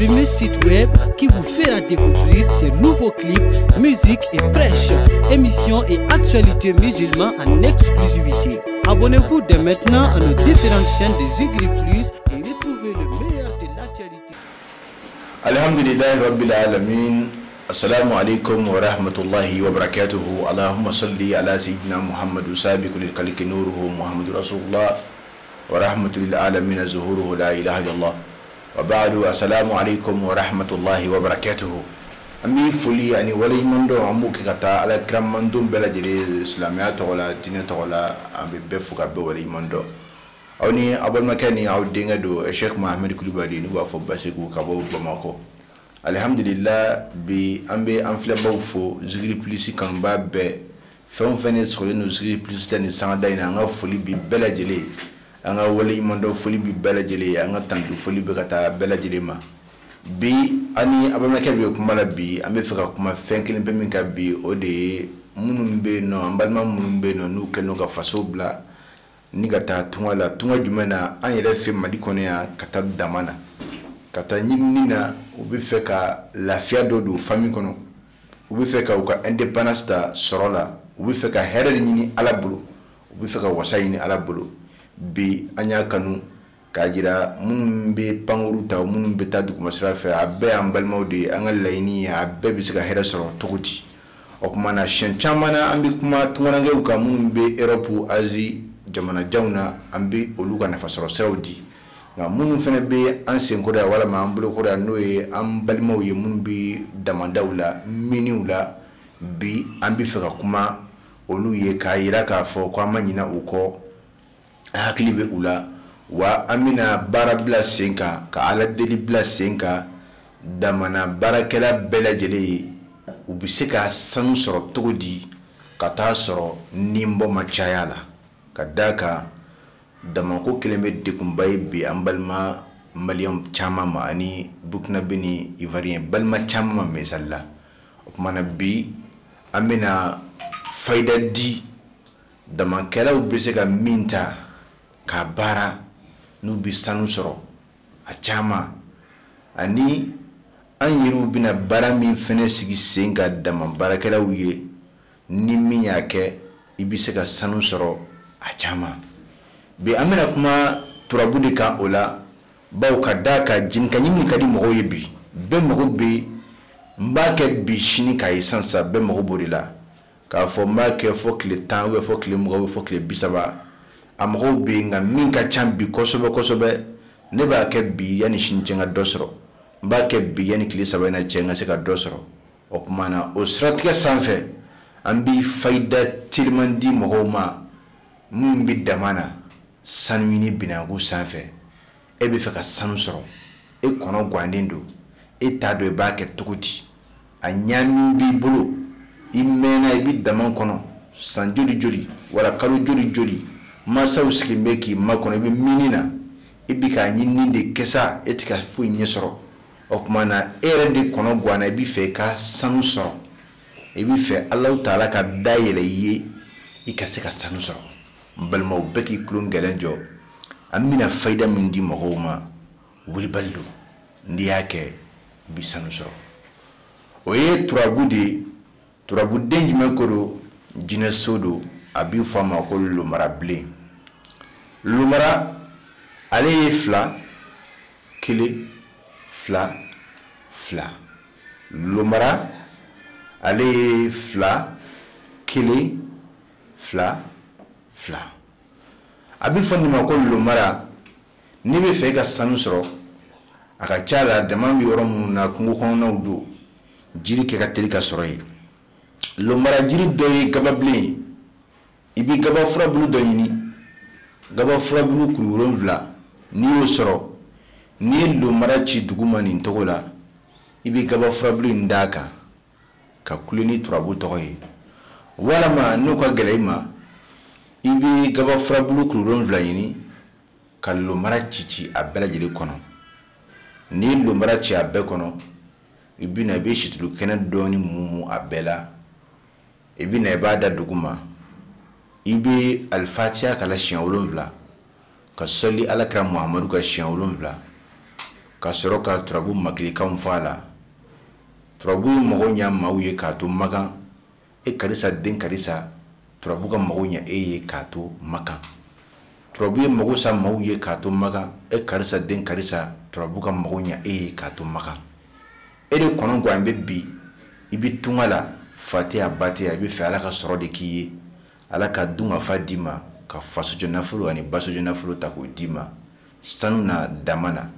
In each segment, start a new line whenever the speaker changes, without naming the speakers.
premier site web qui vous fera découvrir de nouveaux clips, musique et prêches, émissions et actualités musulmanes en exclusivité. Abonnez-vous dès maintenant à nos différentes chaînes de Zigri Plus et retrouvez le meilleur de l'actualité.
Alhamdulillah Rabbil Alamin. Assalamu alaikum wa rahmatullahi wa barakatuhu. Allahumma salli ala Sayyidina Muhammadu sabiqu lil khalqi nuruhu Muhammadu Rasulullah wa rahmatul alamin zuhuruhu la ilaha illallah. Wa ba'du, assalamu alaikum wa rahmatullahi wa barakatuhu. Ami foli ani wali mondo amuki kata ala kram mandum bela jere islamiyat wala dina wala ambe befuka be wali mondo. Awni abal makani aw denga do Sheikh Mohamed Kulibali ni wa fo basiku kabo Bamako. Alhamdulillah bi ambe amfle bawfo Zigri Plus kan ba be fon fene sole no Zigri Plus tani sanga ina nga foli bi bela jele anga wali mondo foli bi bela jele anga tandu foli be kata bela jele ma bi ani abama kebe kuma la bi ambe feka kuma fenkelen be min ka bi o de munum be no ambalma munum be no nu keno ka faso bla ni kata tunga jumena an yele fe madi kono ya kata damana kata nyinina ubi feka lafia do famille kono ubi feka uka independence da sorola ubi feka herere nyini ala bulu ubi feka wasayini ala bulu bi anya kanu kajira munbe panguruta munbe tadu kuma srafa abbe ambalmo de angal laini abbe bisika hera soro tokuti okuma chamana ambi kuma tungange uka munbe Europe Asie jamana jauna ambi oluga na fasoro Saudi nga munu fene be ansen ko da wala ma ambulo ko da noye ambalmo ye munbe damandawla miniula bi ambi feka kuma olu ye kayira ka fo kwa manyina uko haklibe ula wa amina barabla senka ka ala deli bla senka damana barakela bela jele ubiseka sanu soro togodi kata soro nimbo machayala kadaka damanko keleme dekumbay bi ambalma maliam chama ma ani bukna bini ivarien balma chama mesalla okmana bi amina faida di damankela ubiseka minta kabara nubi sanu soro a chama ani an yiru bina bara min fene sigi senga dama barakela uye ni minya ke ibiseka sanu soro a chama bi amina kuma turabudi ka ola baw kadaka jinka nyimni kadi mo yebi be mo be mbake bi shini kai sansa be mo borila ka fo mbake fo kle tan we fo kle mo fo kle bisaba amro be nga minka chambi kosobe ne ba ke bi yani shinjenga dosro ba ke bi yani klisa na chenga seka dosro okmana osratka sanfe ambi faida tilmandi mohoma mumbi damana sanwini binagu sanfe ebe feka sansoro e kono gwandendo e tado e ba ke tukuti anyami bi bulu imena ibi daman kono sanjoli joli wala kalu joli masa usiki meki makono ibi minina ibi ka nyini de kesa etika fu nyesoro okmana ere de kono gwana ibi fe ka sansoro ibi fe Allah Taala ka dayele ye ikaseka sansoro balmo beki klun galenjo amina faida min di mahoma wuli ballo ndi yake bi sansoro oye turabude njimekoro jina sodo abi fama ko lumara ble lumara ale fla kili fla lumara ale fla kili fla abi fonni ma ko lumara ni be fe ga sanu soro aka chala demambi oromu na kungu kono do jiri ke ka telika soro yi lumara jiri do yi gabable ibi gaba fura bulu do yini gaba fura bulu kururon vla ni o soro ni lumara ci duguma ni togola ibi gaba fura bulu ndaka ka kulini turabu toyi wala ma no ka geleima ibi gaba fura bulu kururon vla yini ka lumara cici abela jeli kono ni lumara ci abbe kono ibi na be shitulu kena doni mumu abela ibi na ibada duguma ibi al-Fatiha kala shiyan wolonvla ka salli ala kira Muhammadu ka shiyan wolonvla ka sɔrɔ ka turabu makilikanw fɔ a la. Turabu ye mɔgɔ ɲa maaw ye k'a to makan, karisa den karisa turabu ka mɔgɔ ɲa ye k'a to makan. Turabu ye mɔgɔ sa maaw ye k'a to makan, karisa den karisa turabu ka mɔgɔ ɲa ye k'a to makan. E de kɔnɔ gan bɛ bi i bi tunga la fatiha batiya i bi fɛ ala ka sɔrɔ de k'i ye, ala ka dun ka fa d'i ma, ka fasojɔ nafolo ani basojɔ nafolo ta k'o d'i ma sanu na dama na.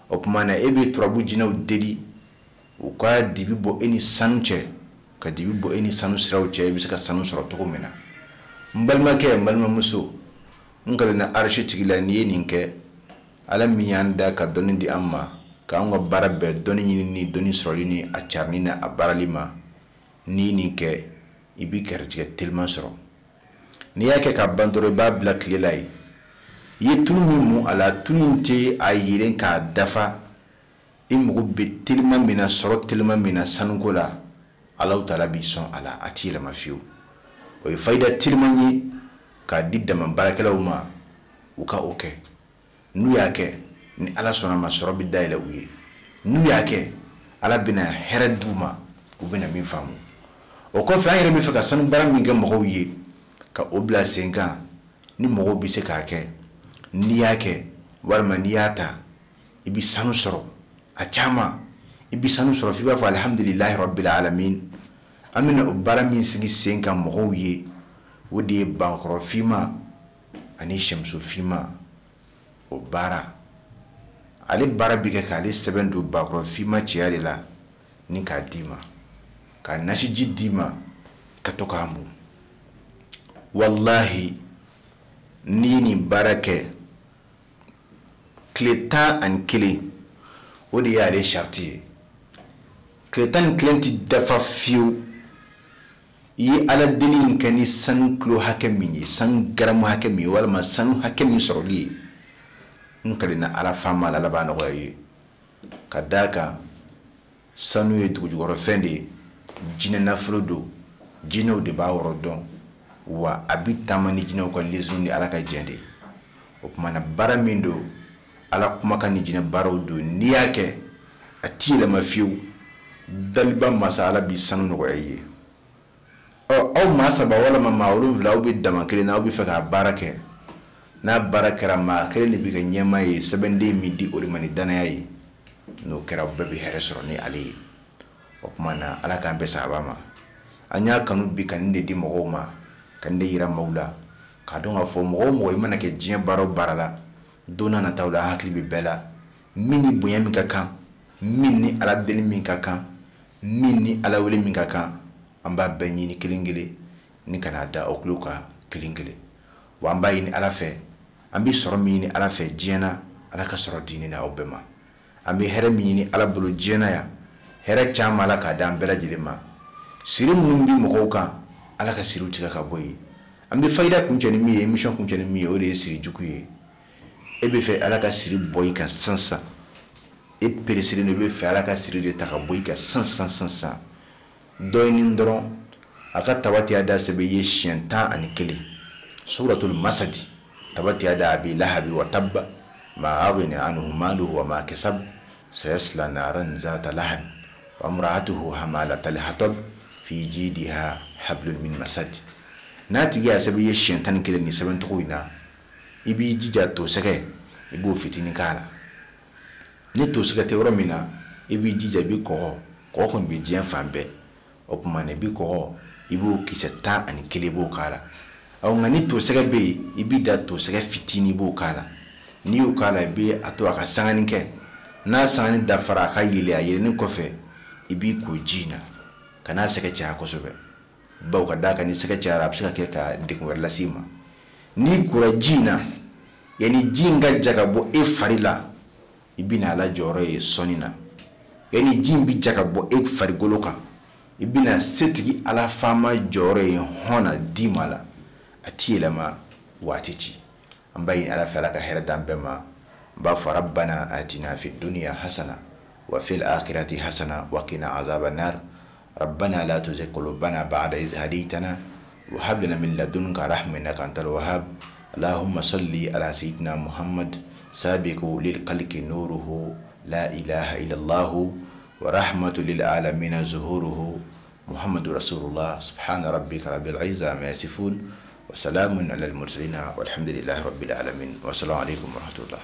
O tuma na e bɛ turabu jinɛw deli u ka dibi bɔ e ni sanu cɛ, ka dibi bɔ e ni sanu siraw cɛ, i bɛ se ka sanu sɔrɔ cogo min na. N balimakɛ n balimamuso n kalenna arshi tigi la n'i ye nin kɛ, ala min y'an da ka dɔnni di an ma, k'an ka baara bɛɛ dɔnni ɲini ni dɔnni sɔrɔli ni a carili ni a baarali ma, n'i nin kɛ i b'i kɛrɛtigɛ teliman sɔrɔ. N'i y'a kɛ ka ban dɔrɔn i b'a bila tile la ye. I ye tulu min mun a la, tulu in tɛ a yelen k'a dafa, i mago bɛ teliman min na, sɔrɔ teliman min na sanuko la, Alahu Taala b'i sɔn a la, a t'i yɛlɛma fiyewu. O ye fayida teliman ye k'a di dama baarakɛlaw ma u ka o kɛ. N'u y'a kɛ ni ala sɔnna ma sɔrɔ bɛ dayɛlɛ u ye. N'u y'a kɛ ala bɛna hɛrɛ d'u ma, u bɛna min faamu. O kɔfɛ an yɛrɛ bɛ fɛ ka sanu baara min kɛ mɔgɔw ye, ka o bila sen kan ni mɔgɔw bɛ se k'a kɛ. N'i y'a kɛ walima n'i y'a ta i bɛ sanu sɔrɔ a caman, i bɛ sanu sɔrɔ f'i b'a fɔ alhamdulilahi rabbil alamin. An bɛna o baara min sigi sen kan mɔgɔw ye, o de ye bankɔrɔ finma ani sɛmuso finma. O baara ale baara bɛ kɛ k'ale sɛbɛn don bankɔrɔ finma cɛya de la ni k'a d'i ma, ka nasiji d'i ma ka to k'a mun. Wallahi n'i nin baara kɛ tile 11 o de y'ale sariti ye. Tile 11 ti dafa fiyewu i ye ala deli in kɛ ni sanu kilo hakɛ min ye, sanu garamu hakɛ min ye, walima sanu hakɛ min sɔrɔli ye. N kalenna ala faama la, ala b'a nɔgɔya ye. Ka d'a kan sanu ye dugujukɔrɔfɛn de ye, jinɛ nafolo don, jinɛw de b'a yɔrɔ dɔn, wa a bi taama ni jinɛw ka lesson ni ala ka jɛn de ye. O tuma na baara min don ala kumakan ni jinɛ baaraw don, n'i y'a kɛ a t'i yɛlɛma fiyewu. Daliba masa ala b'i sanu nɔgɔya ye. Aw maa 3 walima maa 7 aw bɛ dama kelen na, aw bɛ fɛ k'a baara kɛ. N'a baara kɛra maa kelen de bɛ kɛ ɲɛmaa ye, sɛbɛnden min di o de ma ni danaya ye. N'o kɛra bɛɛ bɛ hɛrɛ sɔrɔ ni ale ye. O tuma na ala k'an bɛn sababa ma. An y'a kanu bi ka nin de di mɔgɔw ma, ka nin de yira maaw la, k'a dɔn k'a fɔ mɔgɔ o mɔgɔ i mana kɛ diɲɛ baara o baara la, don n'a nataw la hakili bɛ bɛɛ la, min ni bonya min ka kan, min ni ala deli min ka kan, min ni ala wele min ka kan, an b'a bɛɛ ɲini kelen kelen ni kana da aw tulo kan kelen kelen. Wa an b'a ɲini ala fɛ, an bɛ sɔrɔ min ɲini ala fɛ diɲɛ na, ala ka sɔrɔ diinɛ na aw bɛɛ ma. An bɛ hɛrɛ min ɲini ala bolo diɲɛ na yan, hɛrɛ caman ala k'a d'an bɛɛ lajɛlen ma. Siri minnu bɛ mɔgɔw kan ala ka siriw tigɛ ka bɔ yen. An bɛ fayida kuncɛ ni min ye, émission kuncɛ ni min ye, o de ye siri jugu ye. E bɛ fɛ ala ka siri bɔ i kan sisan, e peresilen do, e bɛ fɛ ala ka siri de ta ka bɔ i kan sisan. Dɔ ɲini dɔrɔn a ka tabati ada sɛbɛ ye siɲɛ 11 suratul masadi. tabati ada abi lahabi wa tabba ma aghna anhu maluhu wa ma kasab sayasla naran zata lahab wa imra'atuhu hamalatal hatab fi jidiha hablum min masad. Natigi a sɛbɛ ye siɲɛ 11 ni sɛbɛn tɔgɔ in na, i b'i jija to sɛgɛ i b'o fitinin k'a la. Ni to sɛgɛ tɛ yɔrɔ min na i b'i jija i bɛ kɔgɔ kɔni bɛ diɲɛ fan bɛɛ. O tuma na i bɛ kɔgɔ i b'o kisɛ 11 b'o k'a la. Nka ni to sɛgɛ bɛ yen i b'i da to sɛgɛ fitinin b'o k'a la. N'i y'o k'a la i bɛ a to a ka sangani kɛ. N'a sangani dafara a ka yɛlɛ, a yɛlɛnen kɔfɛ i b'i ko ji in na ka n'a sɛgɛ caya kosɛbɛ. Bawo ka d'a kan ni sɛgɛ cayara a bɛ se ka kɛ ka degun wɛrɛ lase i ma. N'i kora ji in na yanni ji in ka ja ka bɔ e fari la, i bɛna a lajɔyɔrɔ ye sɔnni na. Yanni ji in bɛ ja ka bɔ e farikolo kan, i bɛna setigi ala faama jɔyɔrɔ ye hɔnna d'i ma la, a t'i yɛlɛma waati ci. An b'a ɲini ala fɛ ala ka hɛrɛ d'an bɛɛ ma. N b'a fɔ rabbana atina fid dunya hasana wa fil akhirati hasana wa qina azaban nar. ربنا لا تزغ قلوبنا بعد إذ هديتنا وهب لنا من لدنك رحمة إنك أنت الوهاب. اللهم صل على سيدنا محمد سابق للخلق نوره لا إله إلا الله ورحمة للعالمين ظهوره محمد رسول الله سبحان ربك رب العزة ما يصفون وسلام على المرسلين والحمد لله رب العالمين والسلام عليكم ورحمة الله.